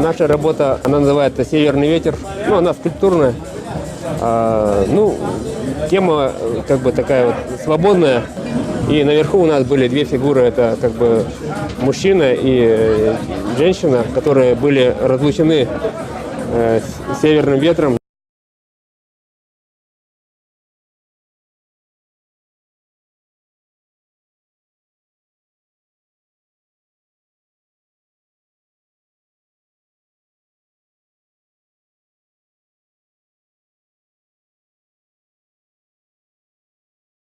наша работа, она называется «Северный ветер». Ну, она скульптурная. Тема как бы такая вот свободная. И наверху у нас были две фигуры. Это как бы мужчина и женщина, которые были разлучены северным ветром.